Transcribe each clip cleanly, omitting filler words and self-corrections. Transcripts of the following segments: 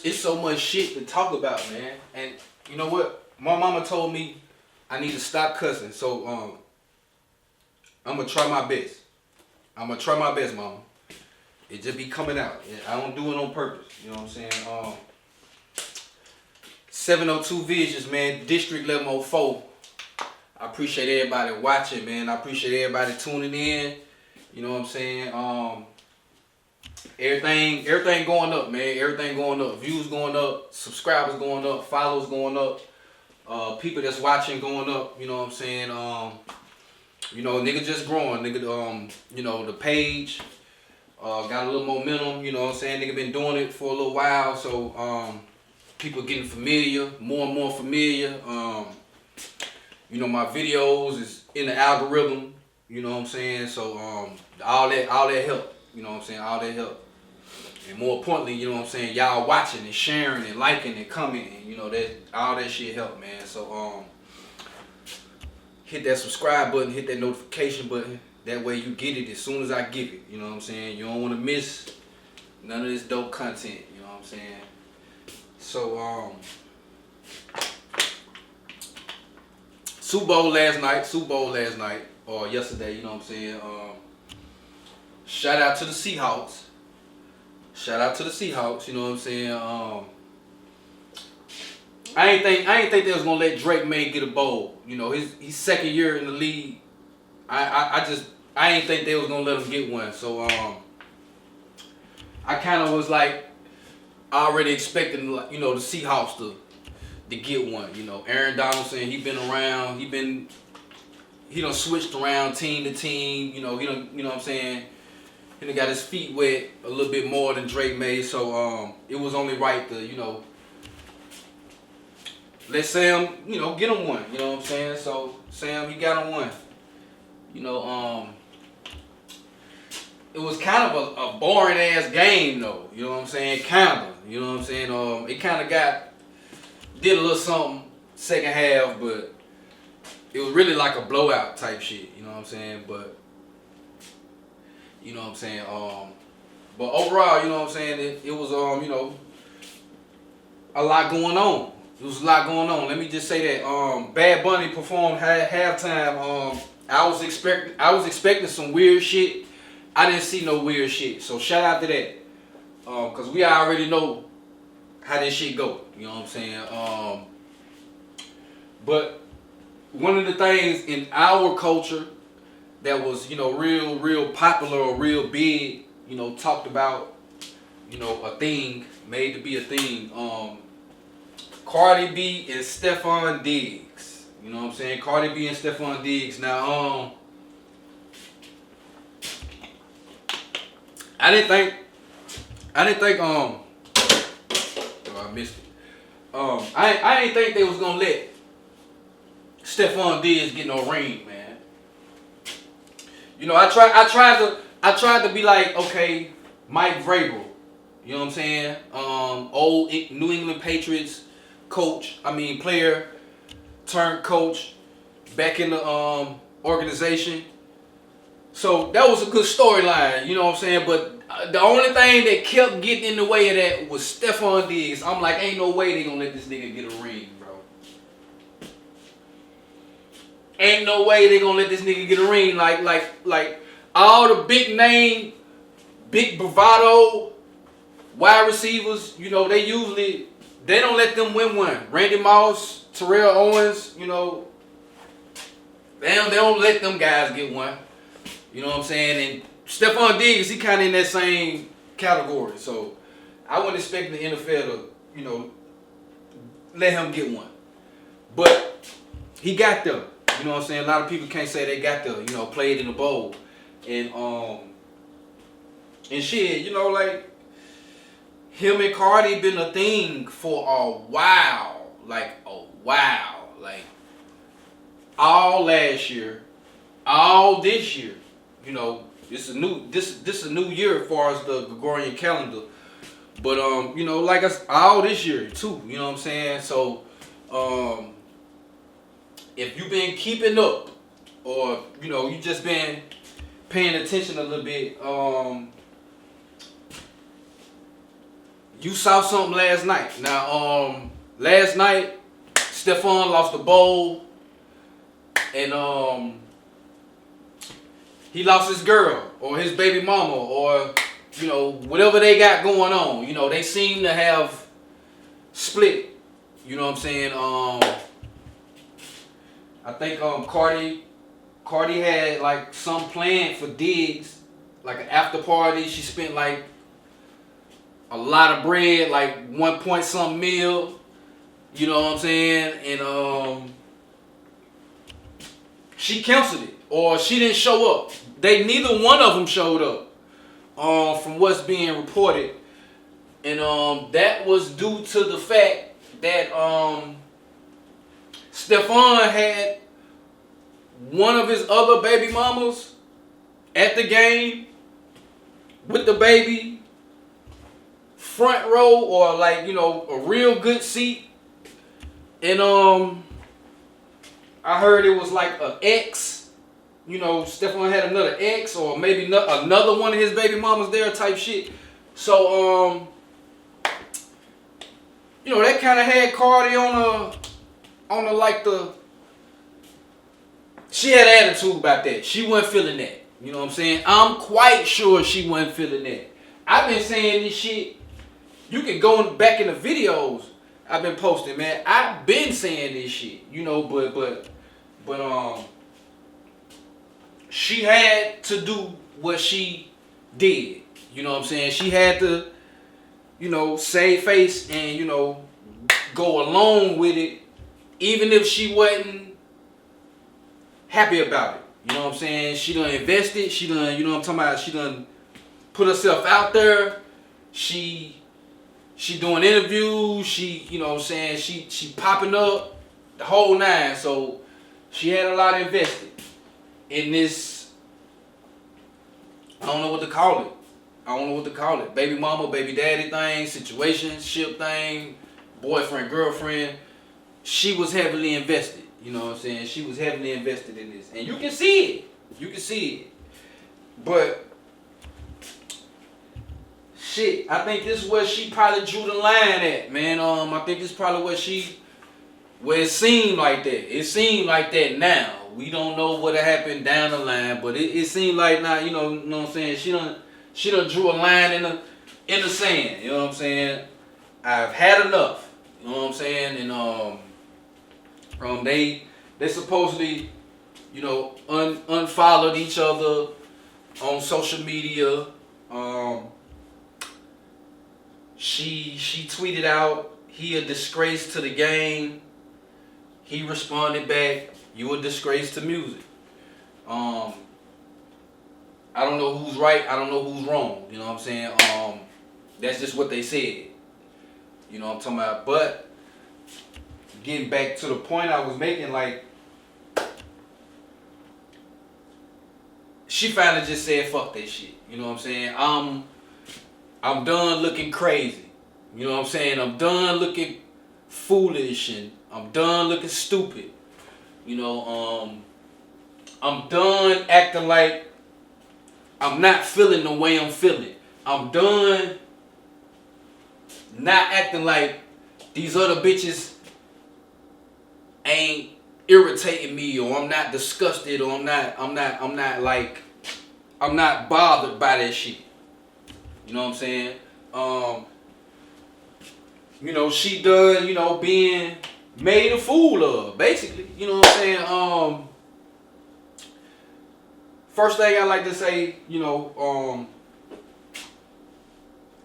it's so much shit to talk about, man. And you know what? My mama told me I need to stop cussing. So I'm gonna try my best. I'm gonna try my best, mama. It just be coming out. I don't do it on purpose. You know what I'm saying? 702 Visions, man. District 1104. I appreciate everybody watching, man. I appreciate everybody tuning in. You know what I'm saying? Everything going up, man. Everything going up. Views going up. Subscribers going up. Follows going up. People that's watching going up. You know what I'm saying? You know, nigga just growing. Nigga, you know, the page got a little momentum. You know what I'm saying? Nigga been doing it for a little while. So, people getting familiar. More and more familiar. You know, my videos is in the algorithm. You know what I'm saying? So, all that help. You know what I'm saying? All that help. And more importantly, you know what I'm saying? Y'all watching and sharing and liking and commenting. You know, that all that shit help, man. So, hit that subscribe button, hit that notification button. That way you get it as soon as I give it. You know what I'm saying? You don't want to miss none of this dope content. You know what I'm saying? So, Super Bowl last night, or yesterday, you know what I'm saying? Shout out to the Seahawks. You know what I'm saying? I ain't think they was gonna let Drake May get a bowl. You know, his second year in the league. I ain't think they was gonna let him get one. So I kind of was like already expecting, you know, the Seahawks to get one. You know, Aaron Donaldson, he been around. He done switched around team to team. You know, you know what I'm saying? He done got his feet wet a little bit more than Drake May. So it was only right to, you know, let Sam, you know, get him one. You know what I'm saying? So Sam, he got him one. You know, it was kind of a boring ass game though. You know what I'm saying? Kinda. You know what I'm saying? It kind of did a little something second half, but it was really like a blowout type shit. You know what I'm saying? But you know what I'm saying? But overall, you know what I'm saying? It was you know, a lot going on. It was a lot going on. Let me just say that Bad Bunny performed halftime. I was expecting some weird shit. I didn't see no weird shit. So shout out to that. Cause we already know how this shit go. You know what I'm saying? But one of the things in our culture that was, you know, real popular or real big, you know, talked about, you know, a thing, made to be a thing. Cardi B and Stefon Diggs. You know what I'm saying? Cardi B and Stefon Diggs. Now, I didn't think, oh, I missed it. I didn't think they was gonna let Stefon Diggs get no ring, man. You know, I tried to be like, okay, Mike Vrabel. You know what I'm saying? Old New England Patriots player turned coach back in the organization. So that was a good storyline, you know what I'm saying? But the only thing that kept getting in the way of that was Stefon Diggs. I'm like, ain't no way they gonna let this nigga get a ring, bro. Ain't no way they gonna let this nigga get a ring. Like all the big name, big bravado wide receivers, you know, they don't let them win one. Randy Moss, Terrell Owens, you know, they don't let them guys get one. You know what I'm saying? And Stefon Diggs, he kind of in that same category. So I wasn't expecting the NFL to, you know, let him get one. But he got there. You know what I'm saying? A lot of people can't say they got there, you know, played in the bowl. And shit, you know, like, him and Cardi been a thing for a while. Like, all last year, all this year. You know, this a new year as far as the Gregorian calendar. But you know, like all this year too. You know what I'm saying? So if you've been keeping up, or you know, you just been paying attention a little bit, you saw something last night. Now, last night, Stefon lost the bowl, and he lost his girl or his baby mama or whatever they got going on. They seem to have split. You know what I'm saying? I think Cardi had like some plan for Diggs, like an after party. She spent like a lot of bread, like 1 point something mil. You know what I'm saying? And she canceled it, or she didn't show up. Neither one of them showed up, from what's being reported, and that was due to the fact that Stefon had one of his other baby mamas at the game with the baby, front row or like a real good seat, and I heard it was like an ex. Stefon had another ex or maybe another one of his baby mamas there type shit. So that kind of had Cardi on the like the. She had attitude about that. She wasn't feeling that. You know what I'm saying? I'm quite sure she wasn't feeling that. I've been saying this shit. You can go back in the videos I've been posting, man. I've been saying this shit. But she had to do what she did. You know what I'm saying? She had to, save face and, go along with it, even if she wasn't happy about it. You know what I'm saying? She done invested. She done, I'm talking about, she done put herself out there. She doing interviews. She, you know what I'm saying? She popping up the whole nine. So she had a lot invested in this. I don't know what to call it. Baby mama, baby daddy thing, situationship thing, boyfriend, girlfriend. She was heavily invested. You know what I'm saying? She was heavily invested in this. And you can see it. But shit, I think this is where she probably drew the line at, man. I think this is probably where it seemed like that. It seemed like that now. We don't know what happened down the line, but it seemed like now, you know what I'm saying? She done drew a line in the sand. You know what I'm saying? I've had enough. You know what I'm saying? And they supposedly, unfollowed each other on social media. She tweeted out, "He a disgrace to the game." He responded back, "You a disgrace to music." I don't know who's right. I don't know who's wrong. You know what I'm saying? That's just what they said. You know what I'm talking about? But getting back to the point I was making, like, she finally just said, "Fuck that shit." You know what I'm saying? I'm done looking crazy. You know what I'm saying? I'm done looking foolish and I'm done looking stupid. I'm done acting like I'm not feeling the way I'm feeling. I'm done not acting like these other bitches ain't irritating me, or I'm not disgusted, or I'm not bothered by that shit. You know what I'm saying? She done, being made a fool of, basically. You know what I'm saying? First thing I like to say,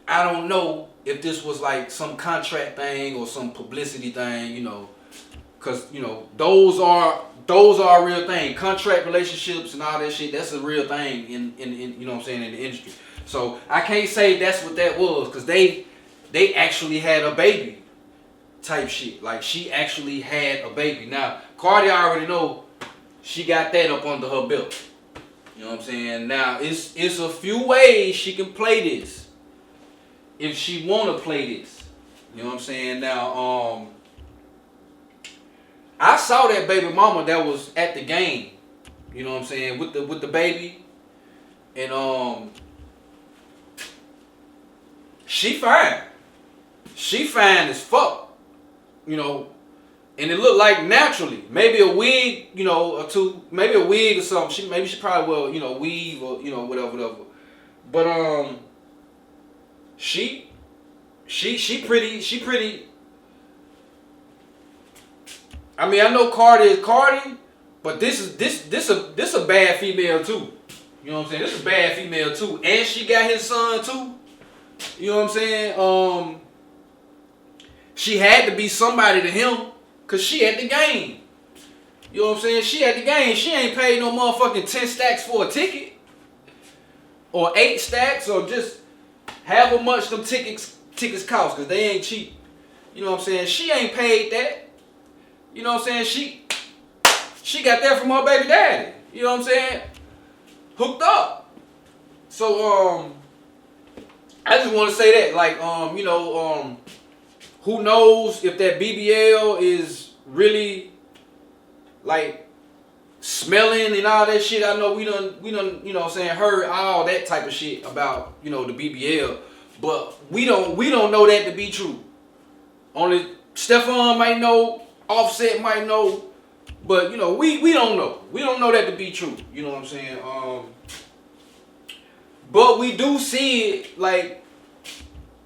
I don't know if this was like some contract thing or some publicity thing, because those are a real thing. Contract relationships and all that shit, that's a real thing in you know what I'm saying, in the industry. So I can't say that's what that was, because they actually had a baby type shit. Like, she actually had a baby. Now, Cardi, I already know she got that up under her belt. You know what I'm saying? Now, it's a few ways she can play this if she want to play this. You know what I'm saying? Now, I saw that baby mama that was at the game. You know what I'm saying? With the baby. And she fine. she fine as fuck, you know, and it looked like naturally. Maybe a wig, you know, or two, maybe a wig or something. Maybe she probably will, you know, weave or, you know, whatever. But she pretty. I mean, I know Cardi is Cardi, but this a bad female too. You know what I'm saying? This is a bad female too, and she got his son too. You know what I'm saying? She had to be somebody to him, cause she at the game. You know what I'm saying? She at the game. She ain't paid no motherfucking 10 stacks for a ticket, or 8 stacks, or just however much them tickets cost, cause they ain't cheap. You know what I'm saying? She ain't paid that. You know what I'm saying? She got that from her baby daddy. You know what I'm saying? Hooked up. So I just want to say that, like, you know, who knows if that BBL is really like smelling and all that shit. I know we done, you know what I'm saying, heard all that type of shit about, you know, the BBL, but we don't know that to be true. Only Stefon might know, Offset might know, but you know, we don't know. We don't know that to be true. You know what I'm saying? But we do see it like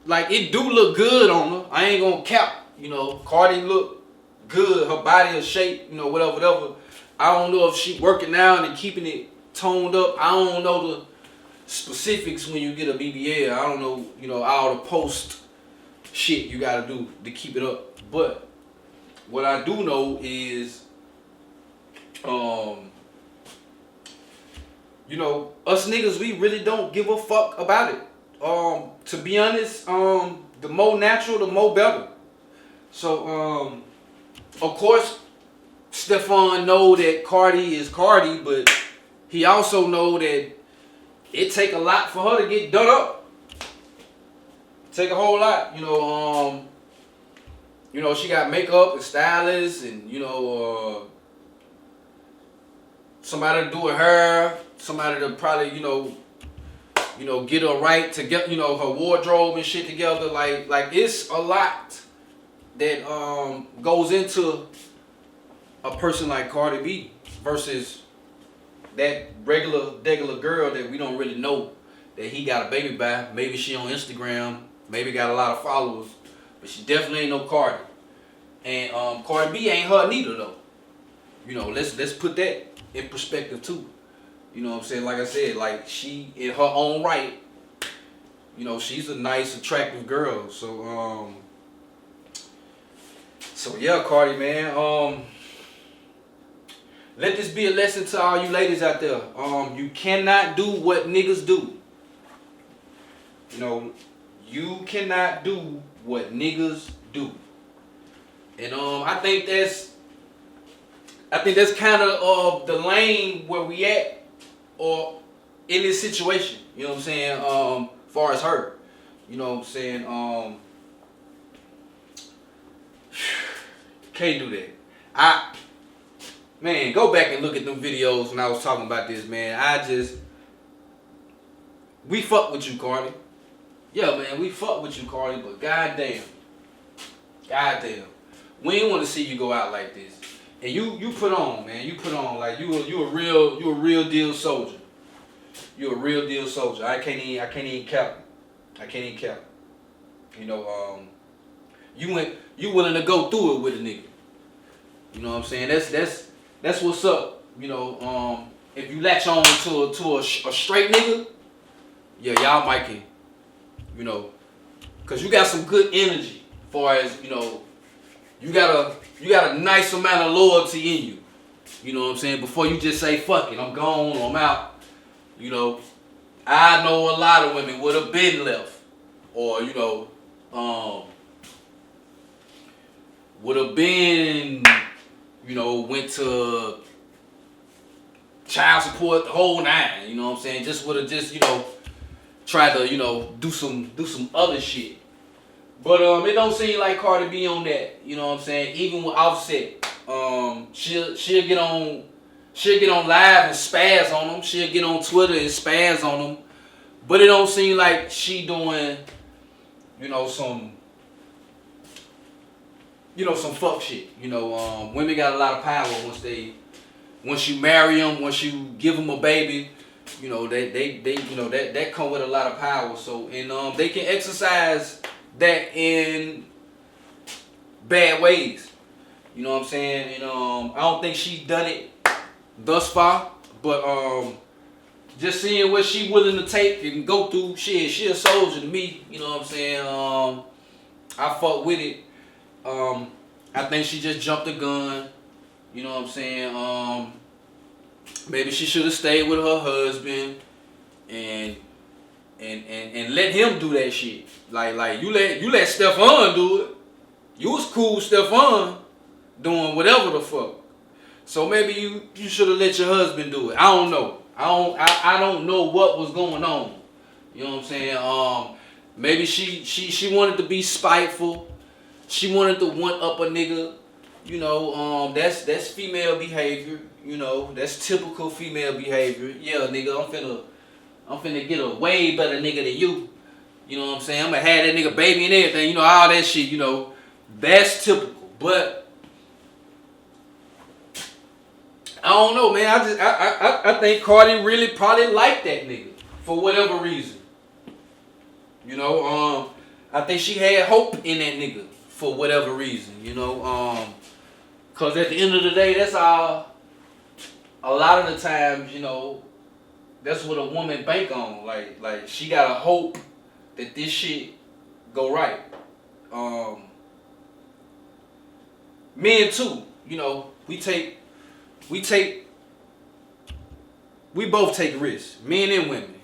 it do look good on her. I ain't gonna cap. You know, Cardi look good. Her body is shape. You know, whatever. I don't know if she working out and keeping it toned up. I don't know the specifics when you get a BBL. I don't know, you know, all the post shit you gotta do to keep it up. But what I do know is, you know, us niggas, we really don't give a fuck about it. To be honest, the more natural, the more better. So, of course, Stefon know that Cardi is Cardi, but he also know that it take a lot for her to get done up. Take a whole lot, you know, she got makeup and stylists, and you know, somebody to do her hair, somebody to probably, you know, get her right to get, you know, her wardrobe and shit together. Like it's a lot that goes into a person like Cardi B versus that regular girl that we don't really know that he got a baby by. Maybe she on Instagram, maybe got a lot of followers, but she definitely ain't no Cardi. And Cardi B ain't her neither though. You know, let's put that in perspective too. You know what I'm saying? Like I said, like she in her own right, you know, she's a nice, attractive girl. So yeah, Cardi, man. Let this be a lesson to all you ladies out there. You cannot do what niggas do. You know, you cannot do what niggas do. And I think that's kind of the lane where we at, or in this situation. You know what I'm saying? Far as her, you know what I'm saying? Can't do that. Man, go back and look at them videos when I was talking about this, man. We fuck with you, Cardi. Yeah, man, we fuck with you, Cardi, but goddamn, we ain't want to see you go out like this. And you put on, man. You put on like you a real deal soldier. You a real deal soldier. I can't even cap. You know, you willing to go through it with a nigga. You know what I'm saying? That's what's up. You know, if you latch on to a straight nigga, yeah, y'all might can, you know, cause you got some good energy. As far as, you know, you got a nice amount of loyalty in you. You know what I'm saying? Before you just say fuck it, I'm gone or I'm out. You know, I know a lot of women would have been left, or you know, would have been, you know, went to child support, the whole nine. You know what I'm saying? Just would have you know, tried to, you know, do some other shit. But it don't seem like Cardi B on that. You know what I'm saying? Even with Offset, she'll get on live and spaz on them. She'll get on Twitter and spaz on them. But it don't seem like she doing, you know, some some fuck shit. Women got a lot of power once you marry them, once you give them a baby. That come with a lot of power. So and they can exercise that in bad ways. You know what I'm saying? And I don't think she's done it thus far, but just seeing what she willing to take and go through, she a soldier to me. You know what I'm saying? I fuck with it. I think she just jumped the gun. You know what I'm saying? Maybe she should have stayed with her husband and let him do that shit. Like you let Stefon do it. You was cool with Stefon doing whatever the fuck. So maybe you should have let your husband do it. I don't know. I don't know what was going on. You know what I'm saying? Maybe she wanted to be spiteful. She wanted to one up a nigga. That's female behavior. That's typical female behavior. Yeah, nigga, I'm finna get a way better nigga than you. You know what I'm saying? I'm gonna have that nigga baby and everything. All that shit. That's typical. But I don't know, man. I think Cardi really probably liked that nigga for whatever reason. I think she had hope in that nigga for whatever reason. Cause at the end of the day, that's all. A lot of the times, that's what a woman bank on. Like she got a hope that this shit go right. Men too, we both take risks, men and women.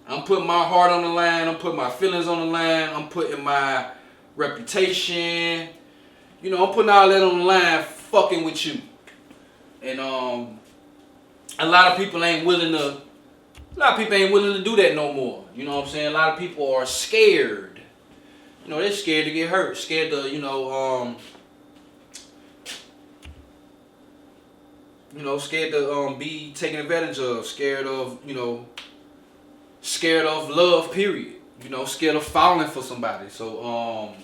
I'm putting my heart on the line. I'm putting my feelings on the line. I'm putting my reputation. I'm putting all that on the line, fucking with you. And a lot of people ain't willing to do that no more. You know what I'm saying? A lot of people are scared. They're scared to get hurt, scared to, scared to be taken advantage of, scared of love, period. Scared of falling for somebody. So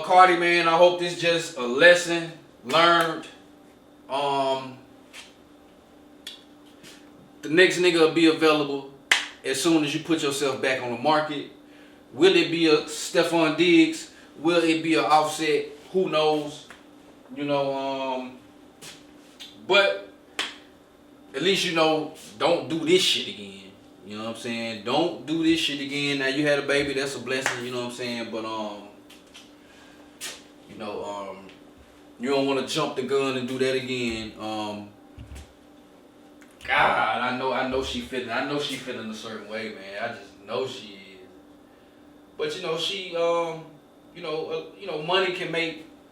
Cardi, man, I hope this just a lesson learned. The next nigga will be available as soon as you put yourself back on the market. Will it be a Stefon Diggs? Will it be an Offset? Who knows? But at least don't do this shit again. You know what I'm saying? Don't do this shit again. Now you had a baby, that's a blessing. You know what I'm saying? But you don't want to jump the gun and do that again. God, I know she feeling a certain way, man. I just know she is. But she money can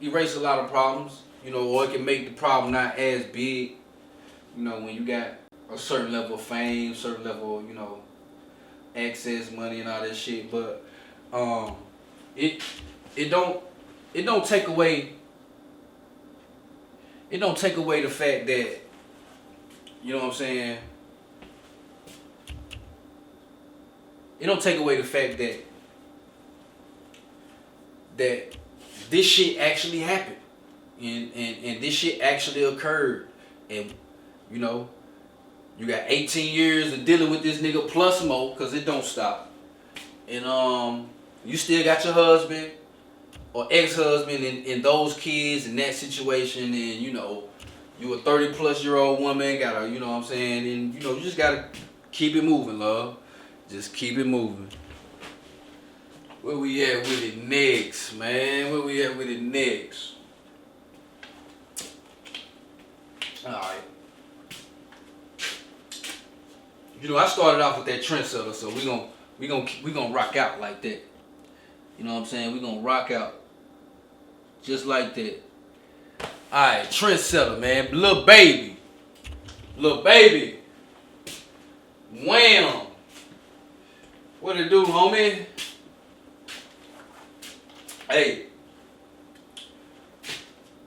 erase a lot of problems. Or it can make the problem not as big. When you got a certain level of fame, certain level of, access, money and all that shit. But it don't take away the fact that, you know what I'm saying? It don't take away the fact that this shit actually happened. And this shit actually occurred. And, you got 18 years of dealing with this nigga plus more, because it don't stop. And you still got your husband or ex-husband and those kids in that situation, and you a 30-plus-year-old woman, gotta, you know what I'm saying, and you just gotta keep it moving, love. Just keep it moving. Where we at with it next, man? Where we at with it next? Alright. I started off with that trendsetter, so we gonna rock out like that. You know what I'm saying? We gonna rock out just like that. Alright, trendsetter, man. Lil Baby. Wham. What it do, homie? Hey,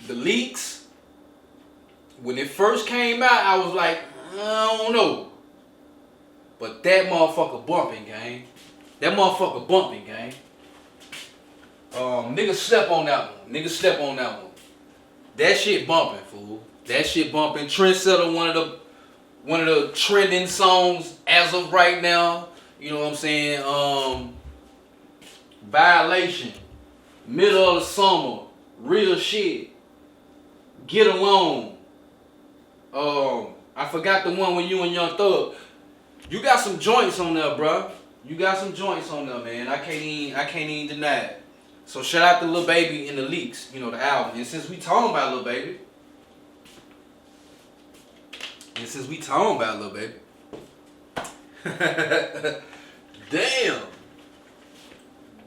the leaks, when it first came out, I was like, I don't know. But that motherfucker bumping, gang. Niggas slept on that one. Niggas slept on that one. That shit bumping, fool. That shit bumping. Trendsetter, one of the trending songs as of right now. You know what I'm saying? Violation. Middle of the summer. Real shit. Get along. I forgot the one with you and Young Thug. You got some joints on there, bruh. You got some joints on there, man. I can't even deny it. So shout out to Lil Baby and the Leaks, you know, the album. And since we talking about Lil Baby,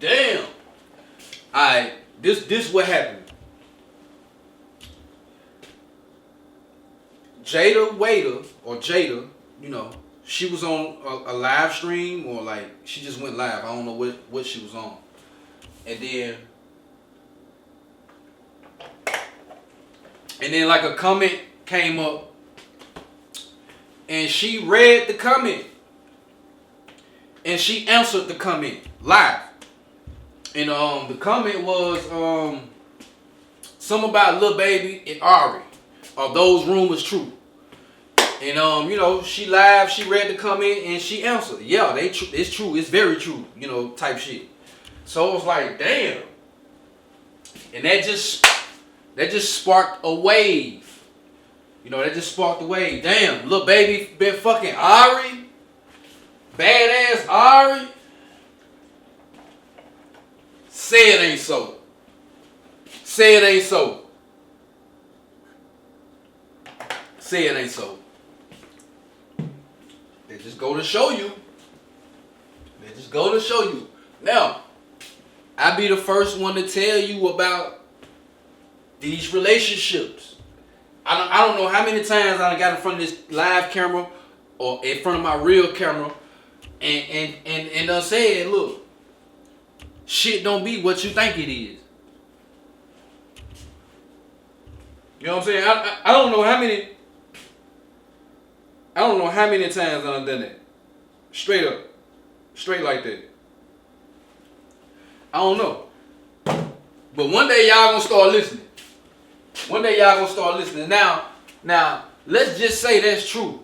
damn. Alright, this what happened. Jada, you know, she was on a live stream, or like she just went live. I don't know what she was on. And then like a comment came up, and she read the comment, and she answered the comment live. And the comment was something about Lil Baby and Ari. Are those rumors true? And you know, she live, she read the comment, and she answered, yeah, it's true, it's very true, you know, type shit. So it was like, damn. And that just sparked a wave. You know, that just sparked a wave. Damn, Lil Baby been fucking Ari. Badass Ari. Say it ain't so. Say it ain't so. Say it ain't so. They just go to show you. Now, I be the first one to tell you about these relationships. I don't know how many times I got in front of this live camera or in front of my real camera and done said, look, shit don't be what you think it is. You know what I'm saying? I don't know how many times I've done that. Straight up. Straight like that. I don't know. But one day y'all gonna start listening. Now, let's just say that's true.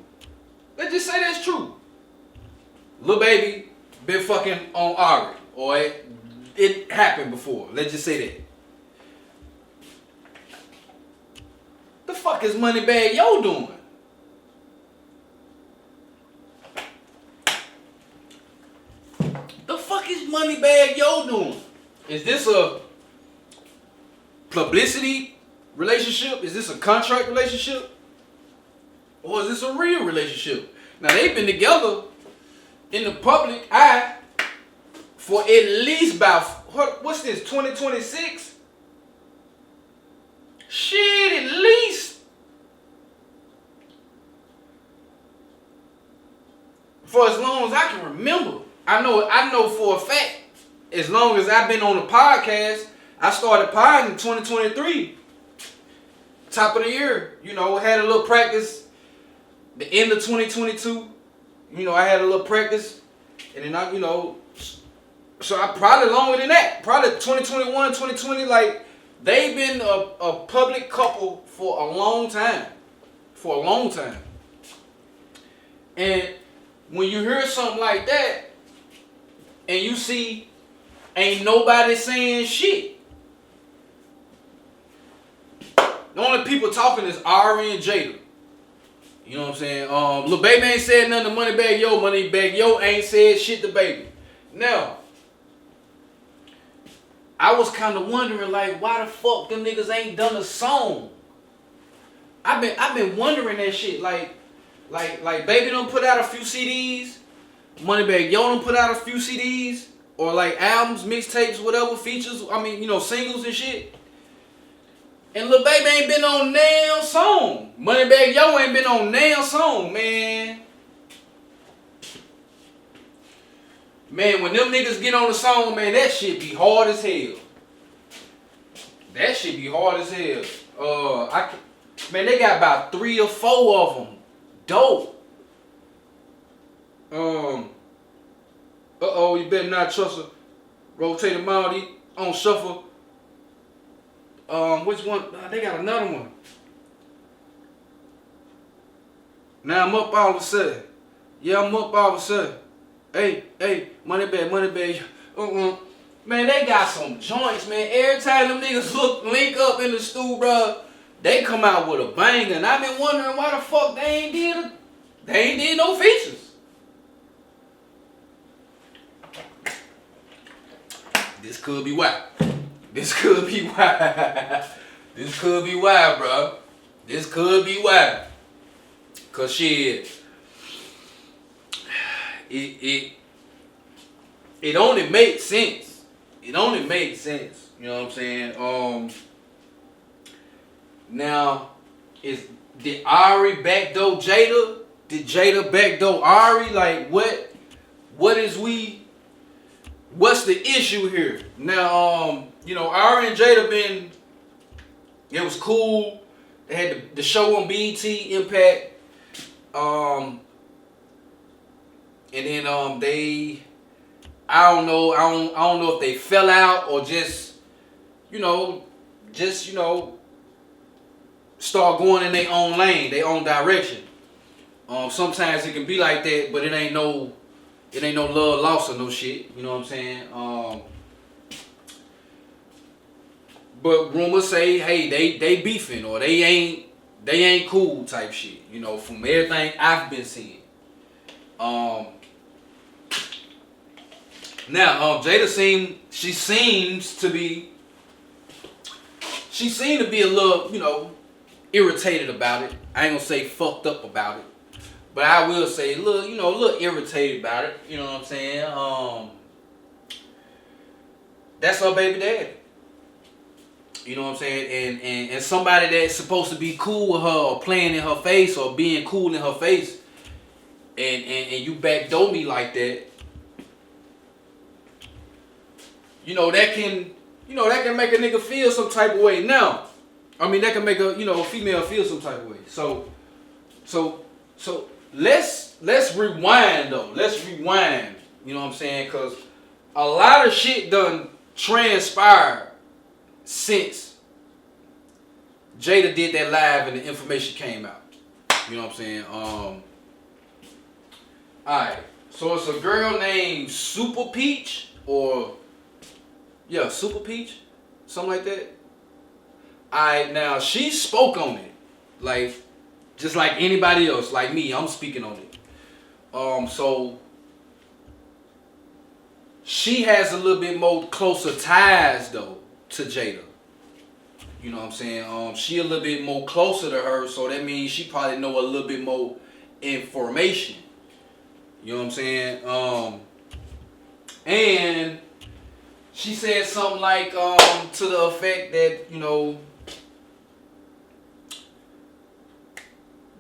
Lil Baby been fucking on Ari. Or it happened before. Let's just say that. The fuck is Moneybagg Yo doing? The fuck is Moneybagg Yo doing? Is this a publicity relationship? Is this a contract relationship? Or is this a real relationship? Now, they've been together in the public eye for at least about, what's this, 2026? Shit, at least. For as long as I can remember. I know for a fact, as long as I've been on the podcast, I started podding in 2023. Top of the year. You know, had a little practice. The end of 2022. You know, I had a little practice. And then you know, so I probably longer than that. Probably 2021, 2020, like, they've been a public couple for a long time. And when you hear something like that, and you see ain't nobody saying shit. The only people talking is Ari and Jada. You know what I'm saying? Lil Baby ain't said nothing to Moneybagg Yo. Moneybagg Yo ain't said shit to Baby. Now, I was kind of wondering, like, why the fuck them niggas ain't done a song? I've been wondering that shit. Like Baby done put out a few CDs. Moneybagg Yo done put out a few CDs. Or like albums, mixtapes, whatever, features. I mean, you know, singles and shit. And Lil Baby ain't been on nail song. Moneybagg Yo ain't been on nail song, man. Man, when them niggas get on the song, man, that shit be hard as hell. Man, they got about 3 or 4 of them. Dope. You better not trust her. Rotate them out. on shuffle. Which one? They got another one. Now I'm up all of a sudden. Yeah, I'm up all of a sudden. Hey, Moneybagg. Man, they got some joints, man. Every time them niggas link up in the stew, bro, they come out with a banger. And I've been wondering why the fuck they ain't did no features. This could be why. This could be why. This could be why, bro. This could be why. Cause shit, it only makes sense. It only makes sense. You know what I'm saying? Now, did Ari backdoor Jada? Did Jada backdoor Ari? Like what's the issue here? Now, you know, Ari and Jada it was cool. They had the show on BET, Impact. And then I don't know if they fell out or just start going in their own lane, their own direction. Sometimes it can be like that, but it ain't no love lost or no shit. You know what I'm saying? But rumors say, hey, they beefing or they ain't cool type shit. You know, from everything I've been seeing. Now, Jada seemed to be a little, you know, irritated about it. I ain't gonna say fucked up about it, but I will say a little irritated about it. You know what I'm saying? That's her baby daddy. You know what I'm saying? And somebody that's supposed to be cool with her or playing in her face or being cool in her face, and you backdoor me like that. That can make a nigga feel some type of way. Now, I mean, that can make a female feel some type of way. So let's rewind though. Let's rewind. You know what I'm saying? Cause a lot of shit done transpired since Jada did that live and the information came out. You know what I'm saying? Alright. So it's a girl named Super Peach Super Peach, something like that. Alright, now she spoke on it, like just like anybody else, like me. I'm speaking on it. So she has a little bit more closer ties though to Jada. You know what I'm saying? She a little bit more closer to her, so that means she probably know a little bit more information. You know what I'm saying? And she said something like to the effect that,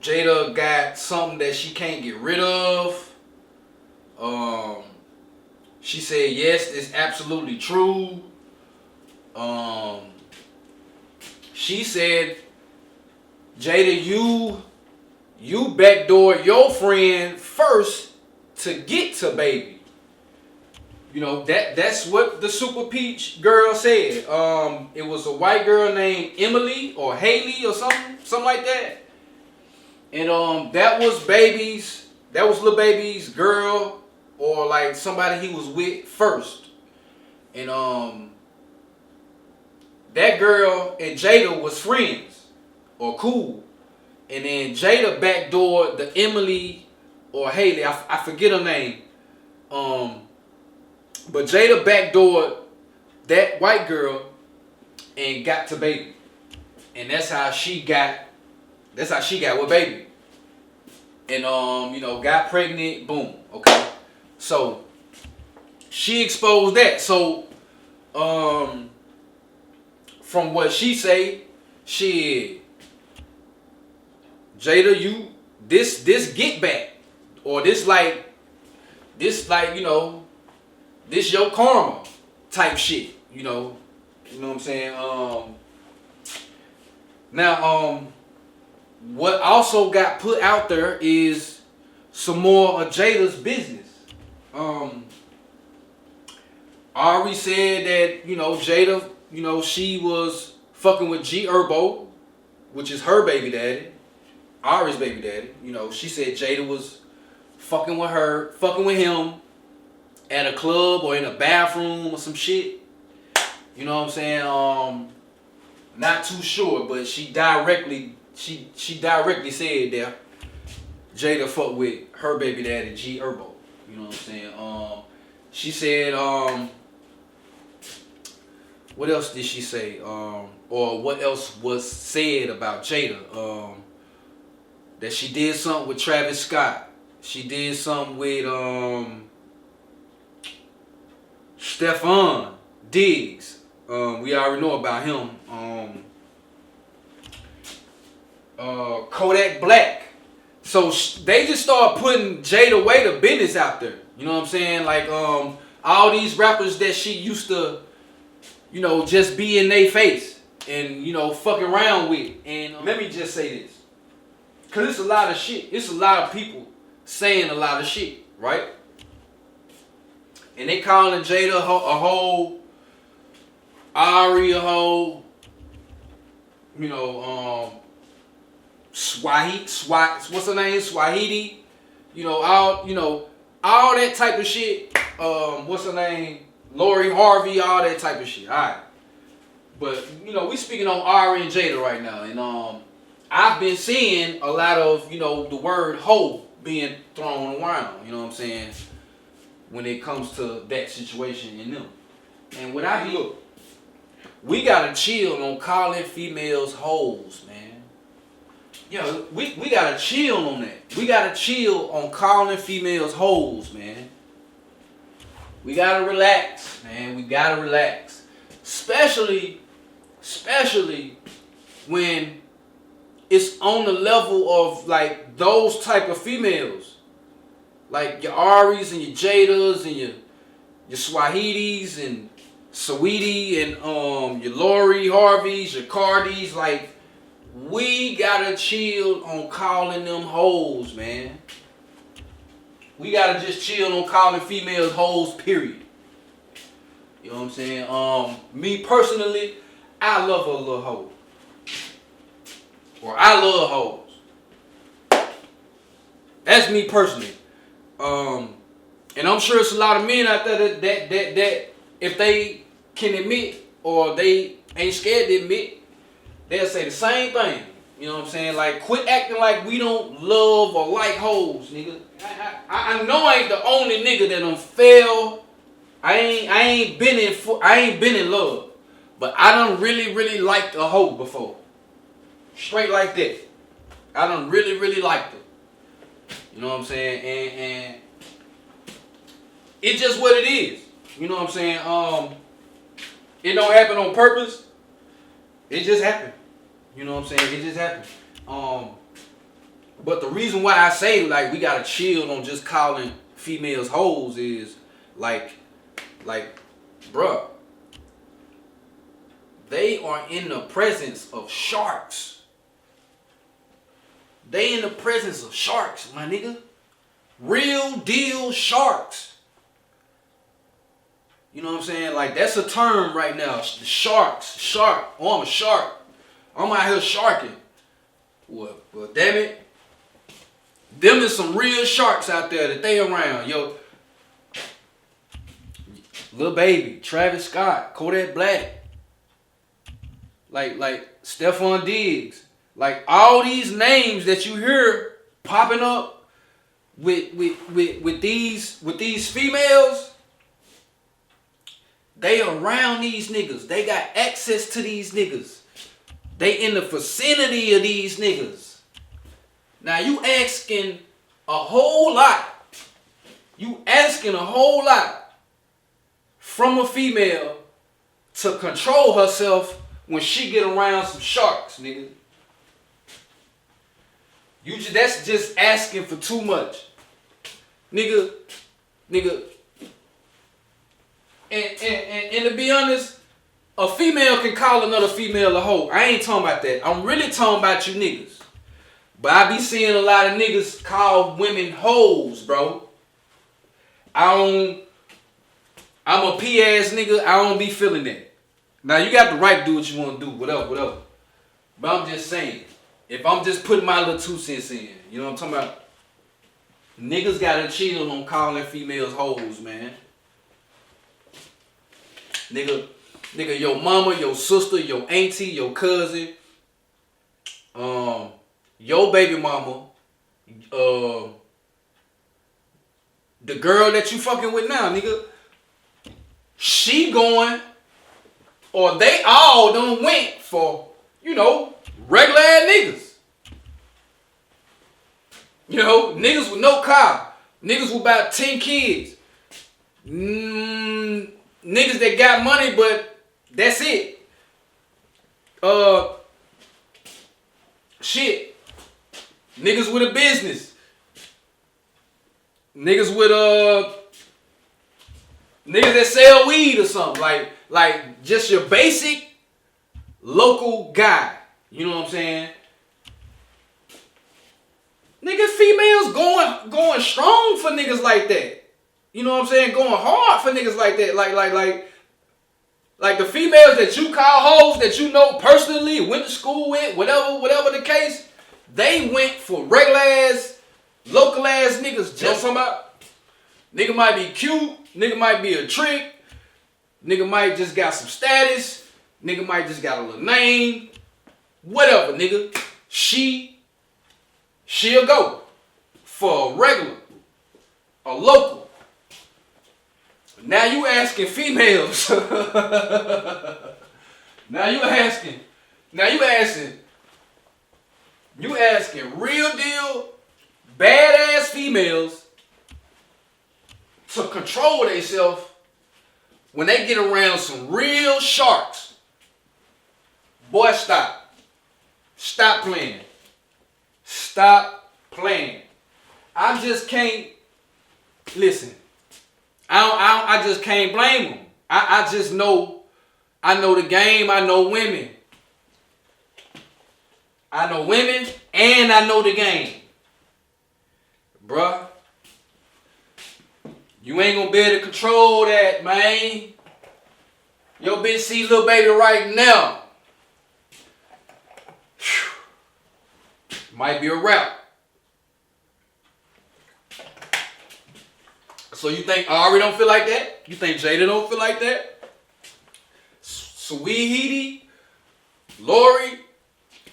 Jada got something that she can't get rid of. She said, yes, it's absolutely true. She said, Jada, you backdoor your friend first to get to baby. That's what the Super Peach girl said. It was a white girl named Emily or Haley or something like that. And that was Lil Baby's girl, or like somebody he was with first. And that girl and Jada was friends or cool. And then Jada backdoored the Emily or Haley, I forget her name. But Jada backdoored that white girl and got to baby. And that's how she got with baby. And got pregnant, boom. Okay. So she exposed that. So from what she say, Jada, this get back, or this your karma type shit, you know what I'm saying? Now, what also got put out there is some more of Jada's business. Ari said that, Jada, she was fucking with G Herbo, which is her baby daddy, Ari's baby daddy. She said Jada was fucking with him at a club or in a bathroom or some shit. You know what I'm saying? Not too sure, but she directly said that Jada fucked with her baby daddy G Herbo. You know what I'm saying? She said, what else did she say? Or what else was said about Jada? That she did something with Travis Scott. She did something with Stefon Diggs. We already know about him. Kodak Black. So they just start putting Jada way the business out there. You know what I'm saying? Like all these rappers that she used to, just be in their face and fuck around with. And let me just say this, cause it's a lot of shit. It's a lot of people saying a lot of shit, right? And they calling Jada a whole, Ari a whole, Swahili, what's her name? Swahili, all that type of shit. What's her name? Lori Harvey, all that type of shit. All right, but we speaking on Ari and Jada right now, and I've been seeing a lot of the word hoe being thrown around. You know what I'm saying? When it comes to that situation in them, and what I look, we gotta chill on calling females hoes, man. We gotta chill on that. We gotta chill on calling females hoes, man. We gotta relax, man. We gotta relax. Especially when it's on the level of like those type of females. Like your Aries and your Jadas and your Swahilis and Saweetie and your Lori Harveys, your Cardis, like we gotta chill on calling them hoes, man. We gotta just chill on calling females hoes, period. You know what I'm saying? Me personally, I love a little hoe. Or I love hoes. That's me personally. And I'm sure it's a lot of men out there that if they can admit or they ain't scared to admit, they'll say the same thing. You know what I'm saying? Like, quit acting like we don't love or like hoes, nigga. I know I ain't the only nigga that done fail. I ain't been in love, but I done really liked a hoe before. Straight like that. I done really liked her. You know what I'm saying? And it's just what it is. You know what I'm saying? It don't happen on purpose. It just happened. You know what I'm saying? It just happened. But the reason why I say like we gotta chill on just calling females hoes is like, bruh, they are in the presence of sharks. They in the presence of sharks, my nigga. Real deal sharks. You know what I'm saying? Like, that's a term right now. The sharks. Shark. Oh, I'm a shark. I'm out here sharking. Well, damn it. Them is some real sharks out there that they around. Yo, Lil Baby, Travis Scott, Kodak Black. Like Stefon Diggs. Like all these names that you hear popping up with these females, they around these niggas. They got access to these niggas. They in the vicinity of these niggas. Now you asking a whole lot. You asking a whole lot from a female to control herself when she get around some sharks, nigga. That's just asking for too much. Nigga. And to be honest, a female can call another female a hoe. I ain't talking about that. I'm really talking about you niggas. But I be seeing a lot of niggas call women hoes, bro. I I'm a P ass nigga. I don't be feeling that. Now you got the right to do what you want to do, whatever. But I'm just saying, if I'm just putting my little 2 cents in, you know what I'm talking about? Niggas gotta chill on calling females hoes, man. Nigga, your mama, your sister, your auntie, your cousin, your baby mama, the girl that you fucking with now, nigga, she going, or they all done went for, you know, regular ass niggas. You know, niggas with no car, niggas with about 10 kids, niggas that got money, but that's it. Shit. Niggas with a business. Niggas with niggas that sell weed or something. Like just your basic local guy. You know what I'm saying? Niggas, females going strong for niggas like that. You know what I'm saying? Going hard for niggas like that. Like the females that you call hoes that you know personally, went to school with, whatever the case, they went for regular ass, local ass niggas. Just talking about, nigga might be cute, nigga might be a trick, nigga might just got some status, nigga might just got a little name, whatever, nigga. She'll go for a regular, a local. Now you asking females. Now you asking real deal, badass females to control themselves when they get around some real sharks. Boy, stop. Stop playing. Stop playing. I just can't listen. I just can't blame them. I just know. I know the game. I know women. I know women and I know the game. Bruh. You ain't gonna be able to control that, man. Your bitch see Lil Baby right now. Whew. Might be a wrap. So you think Ari don't feel like that? You think Jada don't feel like that? Sweetie, Lori,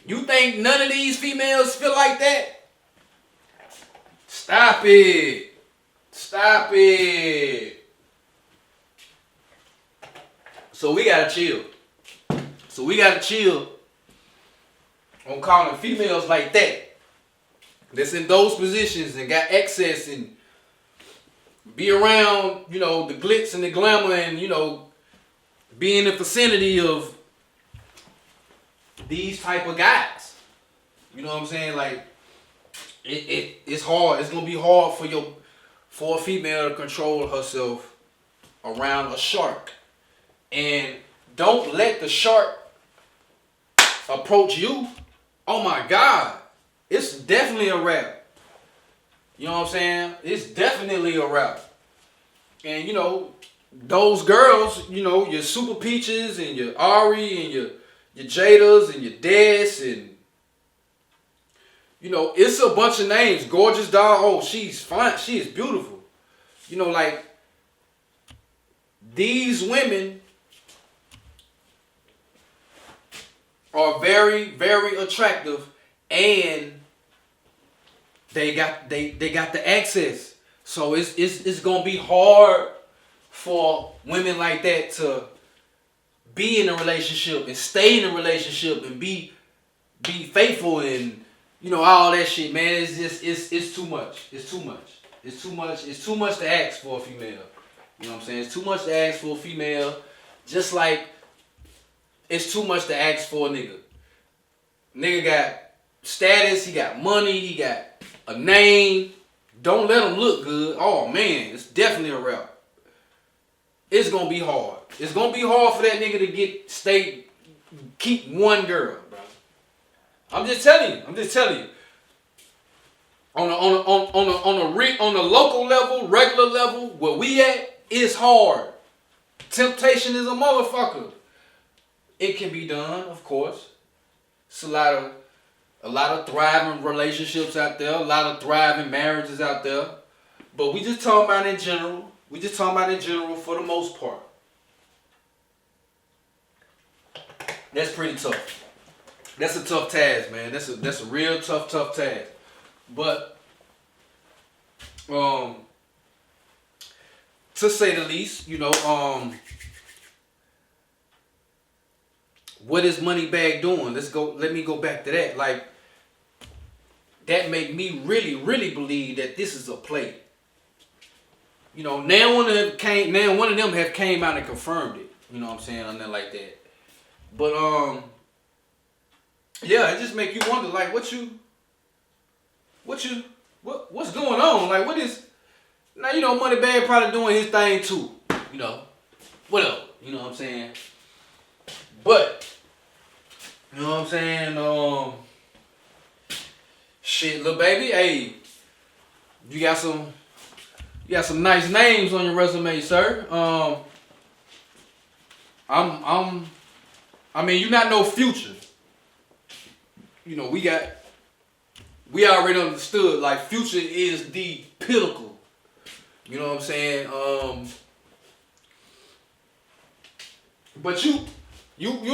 you think none of these females feel like that? Stop it. Stop it. So we gotta chill. On calling females like that. That's in those positions and got access and be around, you know, the glitz and the glamour and, you know, be in the vicinity of these type of guys. You know what I'm saying? Like, it's hard. It's gonna be hard for a female to control herself around a shark. And don't let the shark approach you. Oh my God. It's definitely a wrap. You know what I'm saying? It's definitely a wrap. And you know, those girls, you know, your Super Peaches and your Ari and your Jadas and your Des and, you know, it's a bunch of names. Gorgeous doll. Oh, she's fine. She is beautiful. You know, like, these women are very, very attractive and they got the access. So it's gonna be hard for women like that to be in a relationship and stay in a relationship and be faithful and, you know, all that shit, man. It's just it's too much. It's too much. It's too much. It's too much to ask for a female. You know what I'm saying? It's too much to ask for a female. Just like it's too much to ask for a nigga. Nigga got status, he got money, he got a name. Don't let him look good. Oh man, it's definitely a wrap. It's gonna be hard. It's gonna be hard for that nigga to keep one girl, bro. I'm just telling you. On a local level, regular level, where we at, it's hard. Temptation is a motherfucker. It can be done, of course. It's a lot of thriving relationships out there, a lot of thriving marriages out there. But we just talking about in general. We just talking about in general for the most part. That's pretty tough. That's a tough task, man. That's a real tough task. But to say the least, you know, what is Moneybagg doing? Let me go back to that. Like, that make me really, really believe that this is a play. You know, now one of them have came out and confirmed it. You know what I'm saying? Nothing like that. But yeah, it just make you wonder, like, what's going on? Like, what is now? You know, Moneybagg probably doing his thing too. You know, whatever. You know what I'm saying? But you know what I'm saying? Shit, Lil Baby, hey, you got some nice names on your resume, sir. I mean, you're not no Future. You know, we already understood, like, Future is the pinnacle. You know what I'm saying? But you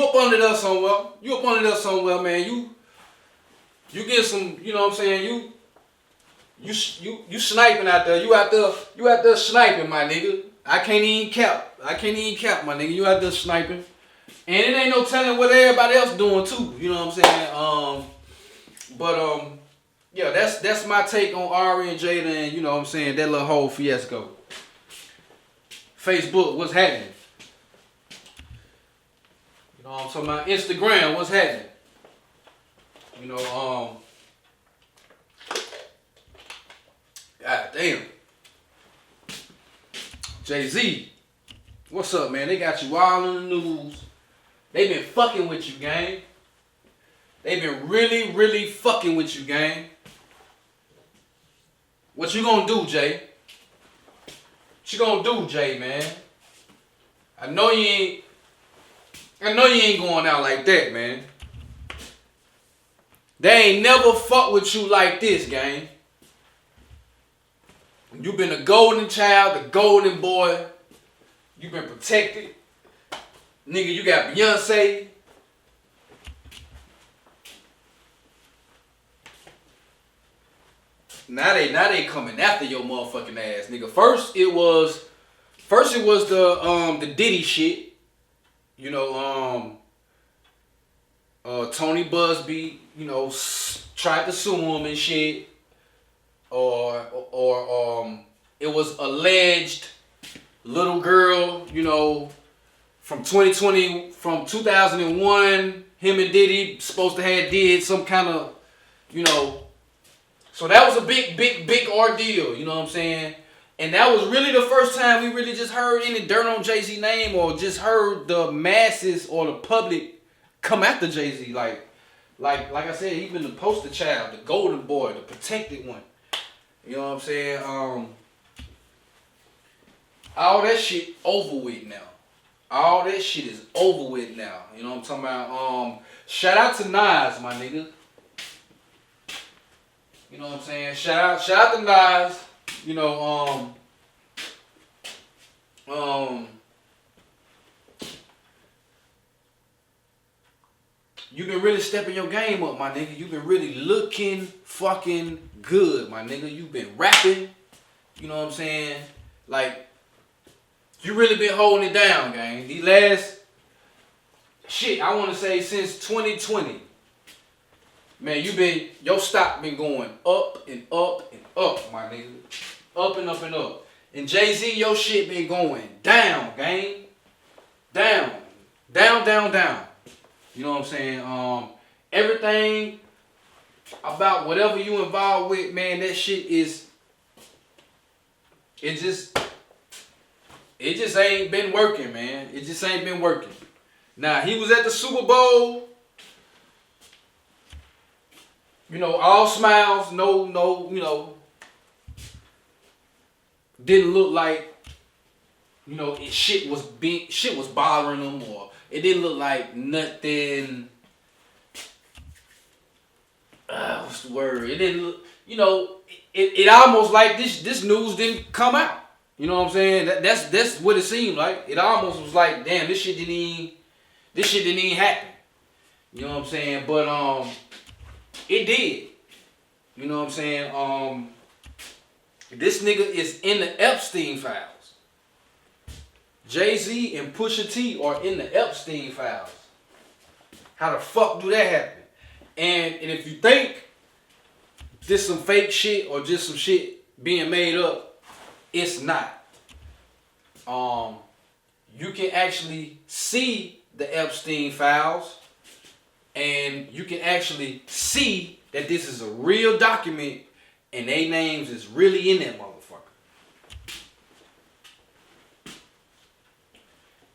up under there somewhere. You up under there somewhere, man. You get some, you know what I'm saying? You sniping out there. You out there sniping, my nigga. I can't even cap, my nigga. You out there sniping. And it ain't no telling what everybody else doing too. You know what I'm saying? Yeah, that's my take on Ari and Jada and, you know what I'm saying, that little whole fiasco. Facebook, what's happening? You know what I'm talking about? Instagram, what's happening? You know, God damn. Jay-Z, what's up, man? They got you all in the news. They been fucking with you, gang. They been really, really fucking with you, gang. What you gonna do, Jay? What you gonna do, Jay, man? I know you ain't going out like that, man. They ain't never fuck with you like this, gang. You been the golden child, the golden boy. You been protected. Nigga, you got Beyonce. Now they coming after your motherfucking ass, nigga. First it was the Diddy shit. You know, Tony Busby, you know, tried to sue him and shit. Or it was alleged little girl, you know, from 2001, him and Diddy supposed to have did some kind of, you know, so that was a big ordeal, you know what I'm saying? And that was really the first time we really just heard any dirt on Jay-Z's name or just heard the masses or the public come after Jay-Z. Like I said, he been the poster child, the golden boy, the protected one. You know what I'm saying? All that shit over with now. All that shit is over with now. You know what I'm talking about? Shout out to Nas, my nigga. You know what I'm saying? Shout out to Nas. You know, you been really stepping your game up, my nigga. You been really looking fucking good, my nigga. You been rapping. You know what I'm saying? Like, you really been holding it down, gang. These last shit, I want to say since 2020. Man, your stock been going up and up and up, my nigga. Up and up and up. And Jay-Z, your shit been going down, gang. Down. Down, down, down. You know what I'm saying? Everything about whatever you involved with, man, that shit is, it just ain't been working, man. It just ain't been working. Now, he was at the Super Bowl. You know, all smiles, no, you know, didn't look like you know, shit was bothering him, or it didn't look like nothing. What's the word? It didn't look, you know, it almost like this news didn't come out. You know what I'm saying? That's what it seemed like. It almost was like, damn, this shit didn't even happen. You know what I'm saying? But it did. You know what I'm saying? This nigga is in the Epstein files. Jay-Z and Pusha T are in the Epstein files. How the fuck do that happen? And if you think this some fake shit or just some shit being made up, it's not. You can actually see the Epstein files, and you can actually see that this is a real document, and their names is really in that motherfucker.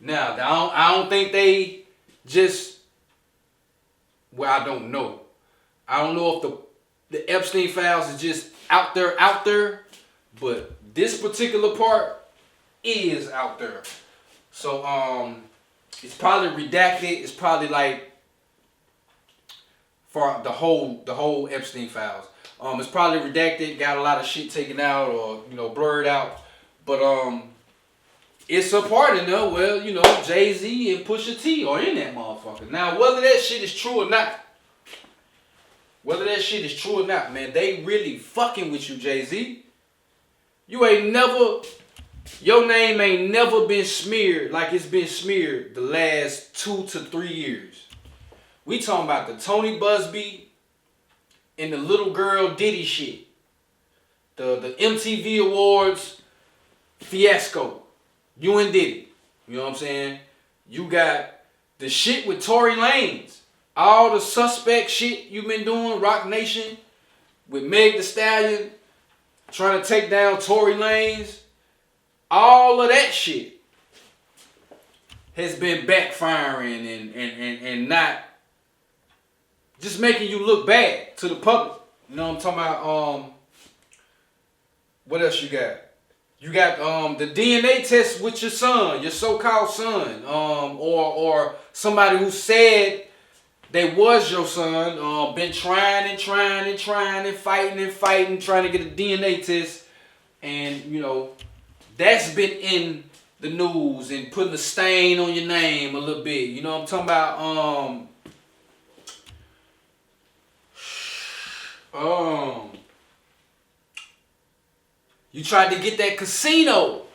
Now, I don't think they just, well, I don't know. I don't know if the Epstein files is just out there, but this particular part is out there. So, it's probably redacted. It's probably like for the whole Epstein files. It's probably redacted, got a lot of shit taken out or, you know, blurred out. But it's a part in there. Well, you know, Jay-Z and Pusha T are in that motherfucker. Now, whether that shit is true or not, man, they really fucking with you, Jay-Z. Your name ain't never been smeared like it's been smeared the last 2 to 3 years. We talking about the Tony Busby and the little girl Diddy shit. The MTV Awards fiasco. You and Diddy. You know what I'm saying? You got the shit with Tory Lanez. All the suspect shit you've been doing, Rock Nation, with Meg Thee Stallion, trying to take down Tory Lanez. All of that shit has been backfiring and not just making you look bad to the public. You know what I'm talking about? What else you got? You got the DNA test with your son, your so-called son, or somebody who said they was your son. Been trying and fighting, trying to get a DNA test, and you know that's been in the news and putting a stain on your name a little bit. You know what I'm talking about? You tried to get that casino.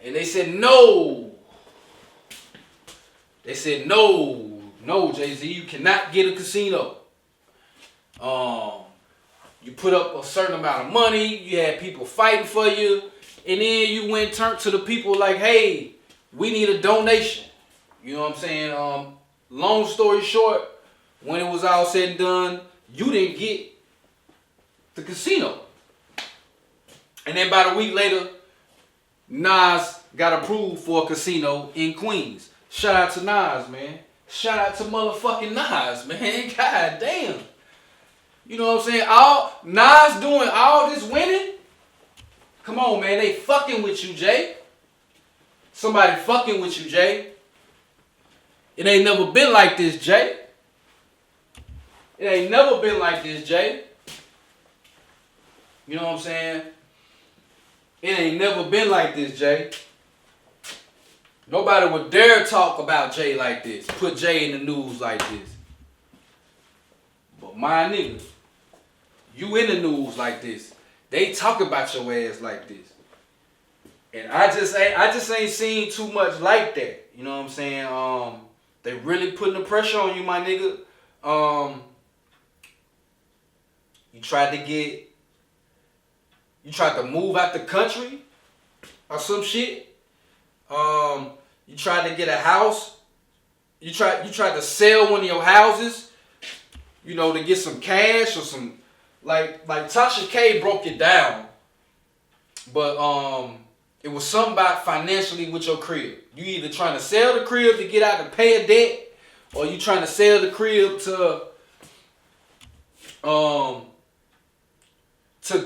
And they said no. No, Jay-Z, you cannot get a casino. You put up a certain amount of money, you had people fighting for you, and then you went turned to the people like, hey, we need a donation. You know what I'm saying? Long story short, when it was all said and done, you didn't get the casino. And then about a week later, Nas got approved for a casino in Queens. Shout out to Nas, man. Shout out to motherfucking Nas, man. God damn. You know what I'm saying? Nas doing all this winning. Come on, man. They fucking with you, Jay. Somebody fucking with you, Jay. It ain't never been like this, Jay. You know what I'm saying? It ain't never been like this, Jay. Nobody would dare talk about Jay like this. Put Jay in the news like this. But my nigga, you in the news like this. They talk about your ass like this. And I just ain't seen too much like that. You know what I'm saying? They really putting the pressure on you, my nigga. You tried to move out the country or some shit. You tried to get a house. You tried to sell one of your houses, you know, to get some cash or some, like Tasha K broke it down. But it was something about financially with your crib. You either trying to sell the crib to get out to pay a debt, or you trying to sell the crib to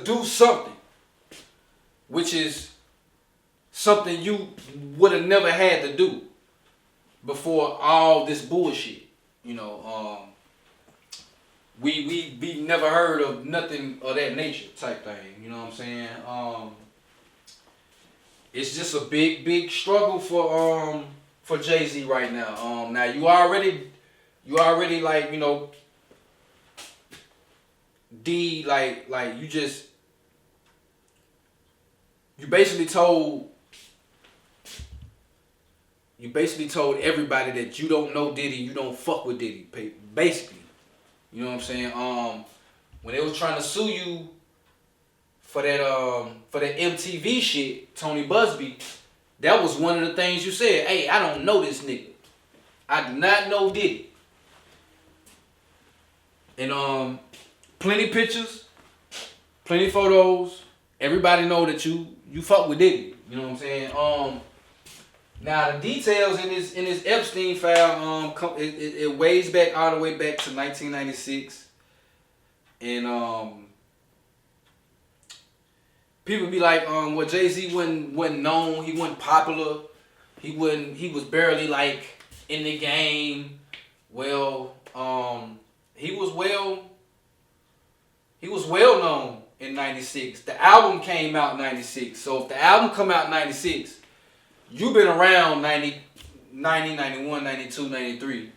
do something. which is something you would have never had to do before all this bullshit. You know, we never heard of nothing of that nature type thing. You know what I'm saying? It's just a big struggle for Jay-Z right now. Now you already like, you know, you basically told everybody that you don't know Diddy, you don't fuck with Diddy, basically. You know what I'm saying? When they was trying to sue you for that MTV shit, Tony Busby, that was one of the things you said. Hey, I don't know this nigga. I do not know Diddy. And plenty pictures, plenty photos. Everybody know that you fuck with Diddy. You know what I'm saying? Now the details in this Epstein file, it weighs back all the way back to 1996, and people be like, well, Jay-Z wasn't known, he wasn't popular, he was barely like in the game. Well, he was well known in 96. The album came out in 96. So if the album come out in 96, you've been around 90, 91, 92, 93,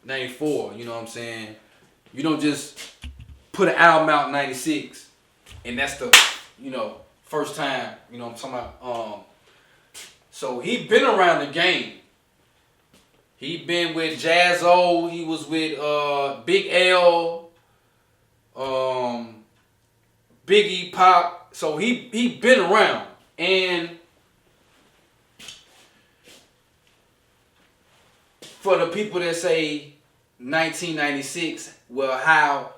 94, you know what I'm saying? You don't just put an album out in 96 and that's the, you know, first time, you know what I'm talking about? So he been around the game. He been with Jaz-O, he was with Big L, Biggie, Pop. So he been around. And for the people that say 1996, well, how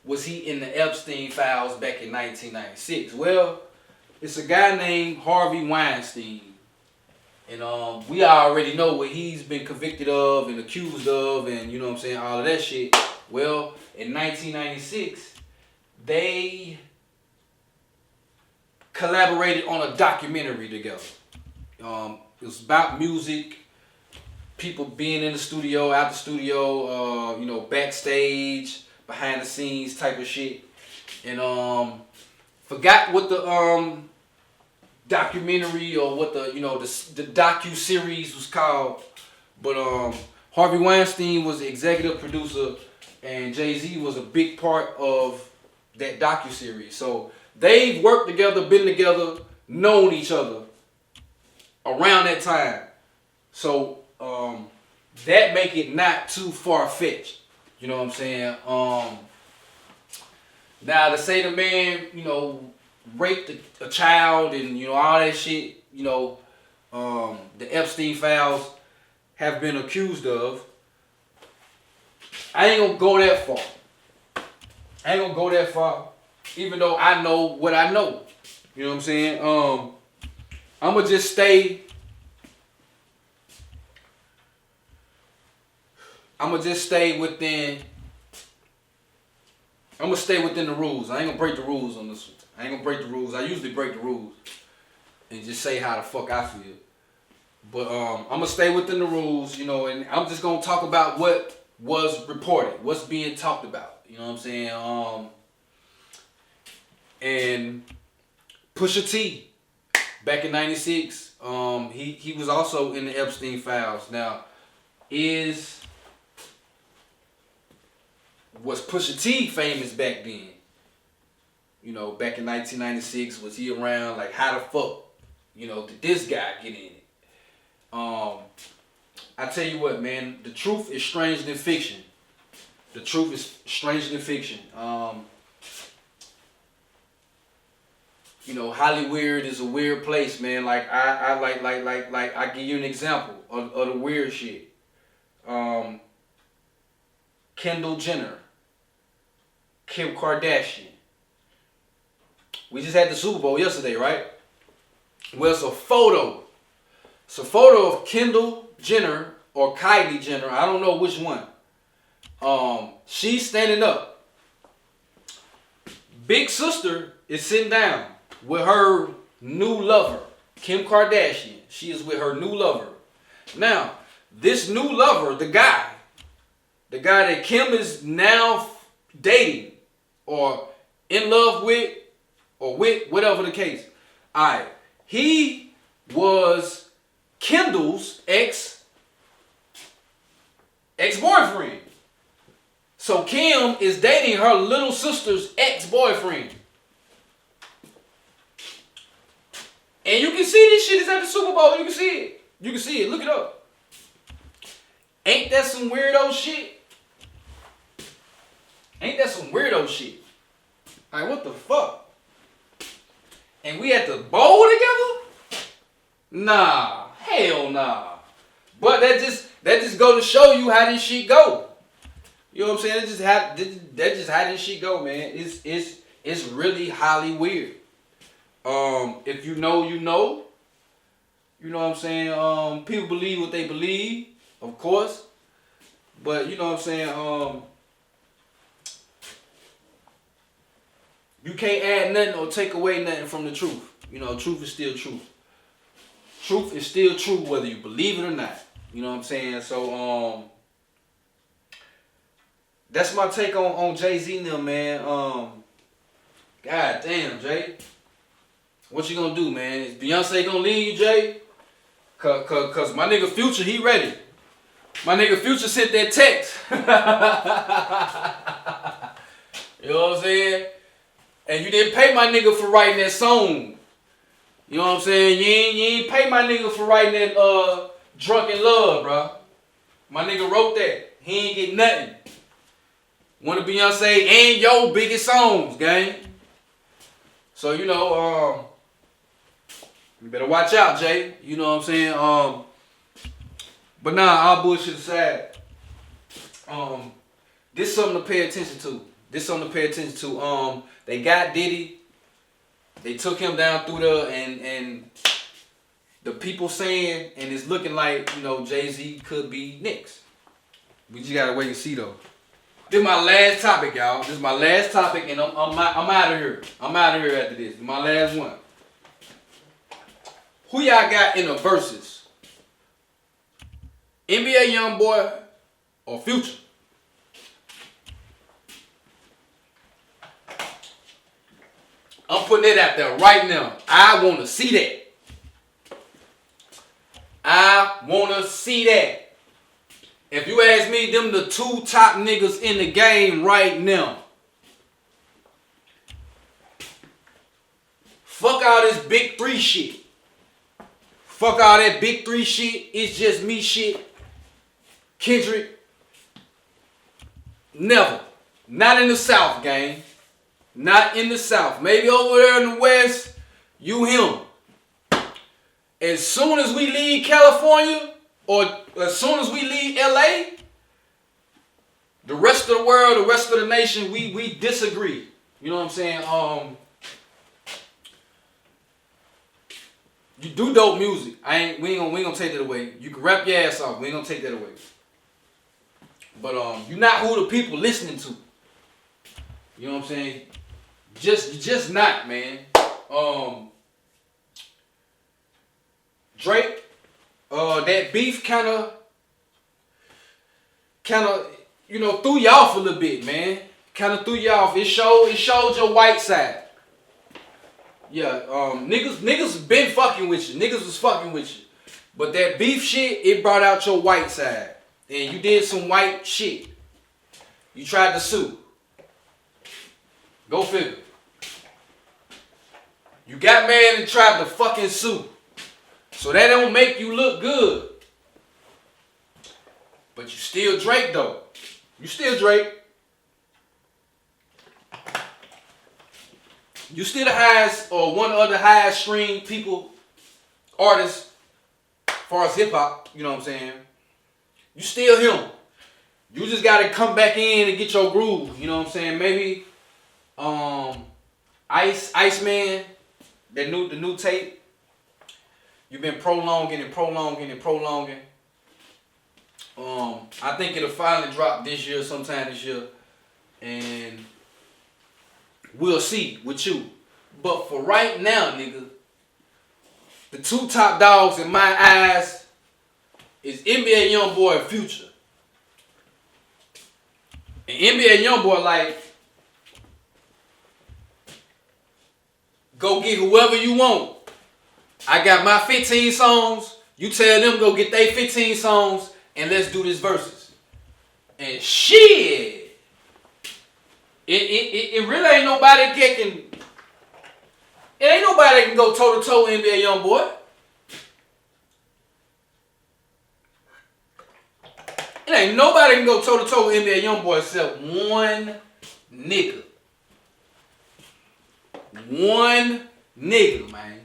was he in the Epstein files back in 1996? Well, it's a guy named Harvey Weinstein. And we already know what he's been convicted of and accused of, and you know what I'm saying, all of that shit. Well, in 1996, they collaborated on a documentary together. It was about music, people being in the studio, out the studio, you know, backstage, behind the scenes type of shit. And forgot what the documentary or what the, you know, the docu-series was called. But Harvey Weinstein was the executive producer and Jay-Z was a big part of that docu-series. So they've worked together, been together, known each other around that time. So that make it not too far-fetched. You know what I'm saying? Now to say the man, you know, raped a child and, you know, all that shit, you know, the Epstein files have been accused of, I ain't gonna go that far. Even though I know what I know. You know what I'm saying? I'ma just stay within the rules. I ain't gonna break the rules on this one. I ain't gonna break the rules. I usually break the rules and just say how the fuck I feel. But I'm gonna stay within the rules, you know, and I'm just gonna talk about what was reported, what's being talked about. You know what I'm saying? And Pusha T, back in 96, he was also in the Epstein files. Now, was Pusha T famous back then? You know, back in 1996, was he around? Like, how the fuck, you know, did this guy get in it? I tell you what, man, the truth is stranger than fiction. The truth is stranger than fiction. You know, Hollywood is a weird place, man. Like, I give you an example of the weird shit. Kendall Jenner, Kim Kardashian. We just had the Super Bowl yesterday, right? Well, it's a photo. It's a photo of Kendall Jenner or Kylie Jenner. I don't know which one. She's standing up. Big sister is sitting down with her new lover, Kim Kardashian. She is with her new lover. Now, this new lover, the guy that Kim is now dating or in love with or with, whatever the case. Alright, he was Kendall's ex-boyfriend. So Kim is dating her little sister's ex-boyfriend. And you can see this shit is at the Super Bowl. You can see it. You can see it. Look it up. Ain't that some weirdo shit? Ain't that some weirdo shit? Like, what the fuck? And we at the bowl together? Nah. Hell nah. But that just go to show you how this shit go. You know what I'm saying? That just how this shit go, man. It's really highly weird. If you know, you know. You know what I'm saying? People believe what they believe, of course. But you know what I'm saying? You can't add nothing or take away nothing from the truth. You know, truth is still truth. Truth is still true whether you believe it or not. You know what I'm saying? So, that's my take on Jay-Z and them, man. God damn, Jay. What you gonna do, man? Is Beyonce gonna leave you, Jay? Cause my nigga Future, he ready. My nigga Future sent that text. You know what I'm saying? And you didn't pay my nigga for writing that song. You know what I'm saying? You ain't pay my nigga for writing that Drunken Love, bro. My nigga wrote that. He ain't get nothing. One of Beyonce and your biggest songs, gang. So, you know, you better watch out, Jay. You know what I'm saying? But nah, all bullshit aside, this something to pay attention to. They got Diddy. They took him down through there, and the people saying, and it's looking like, you know, Jay-Z could be next. We just gotta wait and see though. This is my last topic, y'all. This is my last topic, and I'm out of here. I'm out of here after this. This is my last one. Who y'all got in the Verzuz? NBA Youngboy or Future? I'm putting it out there right now. I want to see that. I want to see that. If you ask me, them the two top niggas in the game right now. Fuck all this big three shit. Fuck all that big three shit. It's just me shit. Kendrick. Never. Not in the South, gang. Not in the South. Maybe over there in the West, you him. As soon as we leave California, or as soon as we leave LA, the rest of the world, the rest of the nation, we disagree. You know what I'm saying? You do dope music. We ain't gonna take that away. You can rap your ass off. We ain't gonna take that away. But you're not who the people listening to. You know what I'm saying? Just not, man. Drake, that beef kind of, you know, threw you off a little bit, man. Kind of threw you off. It showed your white side. Yeah, niggas been fucking with you. Niggas was fucking with you. But that beef shit, it brought out your white side. And you did some white shit. You tried to sue. Go figure. You got mad and tried to fucking sue. So that don't make you look good. But you still Drake though. You still Drake. You still the highest, or one of the highest streamed artists, as far as hip hop, you know what I'm saying? You still him. You just gotta come back in and get your groove, you know what I'm saying? Maybe Iceman, the new tape, you've been prolonging. I think it'll finally drop this year, sometime this year, and we'll see with you. But for right now, nigga, the two top dogs in my eyes is NBA Youngboy and Future. And NBA Youngboy like, go get whoever you want. I got my 15 songs. You tell them go get they 15 songs and let's do this Verzuz. And shit, it really ain't nobody that can. It ain't nobody that can go toe to toe with NBA Youngboy. It ain't nobody that can go toe to toe with NBA Youngboy except one nigga. One nigga, man.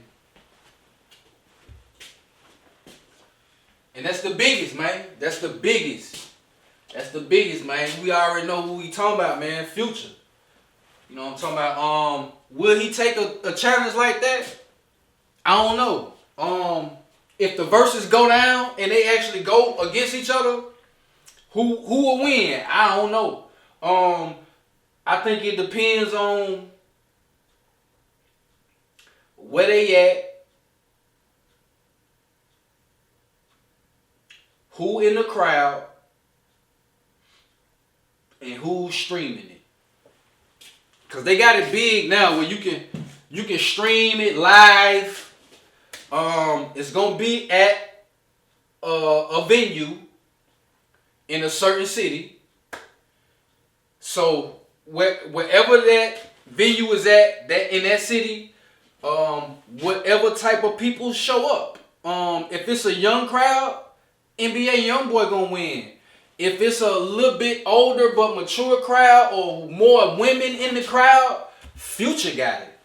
And that's the biggest, man. That's the biggest. That's the biggest, man. We already know who we talking about, man. Future. You know what I'm talking about? Will he take a challenge like that? I don't know. If the verses go down and they actually go against each other, who will win? I don't know. I think it depends on where they at, who in the crowd, and who's streaming it. Cause they got it big now where you can stream it live. It's gonna be at a venue in a certain city. So wherever that venue is at, that in that city, whatever type of people show up. If it's a young crowd, NBA Youngboy gonna win. If it's a little bit older but mature crowd or more women in the crowd, Future got it.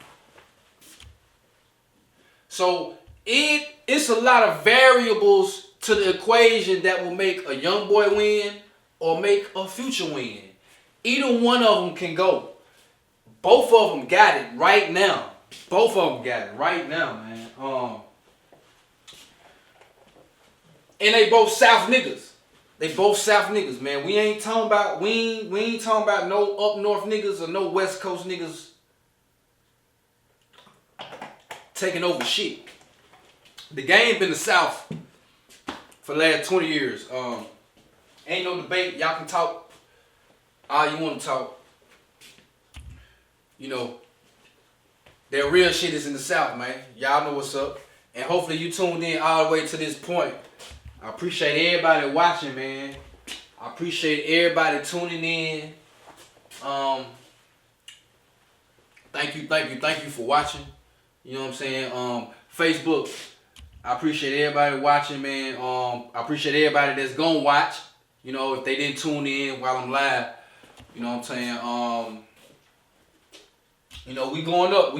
So it's a lot of variables to the equation that will make a Youngboy win or make a Future win. Either one of them can go. Both of them got it right now. Both of them got it right now, man. And they both South niggas. They both South niggas, man. We ain't talking about we ain't talking about no up north niggas or no West Coast niggas taking over shit. The game been the South for the last 20 years. Ain't no debate. Y'all can talk all you want to talk. You know, that real shit is in the South, man. Y'all know what's up. And hopefully you tuned in all the way to this point. I appreciate everybody watching, man. I appreciate everybody tuning in. Thank you for watching. You know what I'm saying? Facebook, I appreciate everybody watching, man. I appreciate everybody that's gonna watch. You know, if they didn't tune in while I'm live. You know what I'm saying? You know, we going up.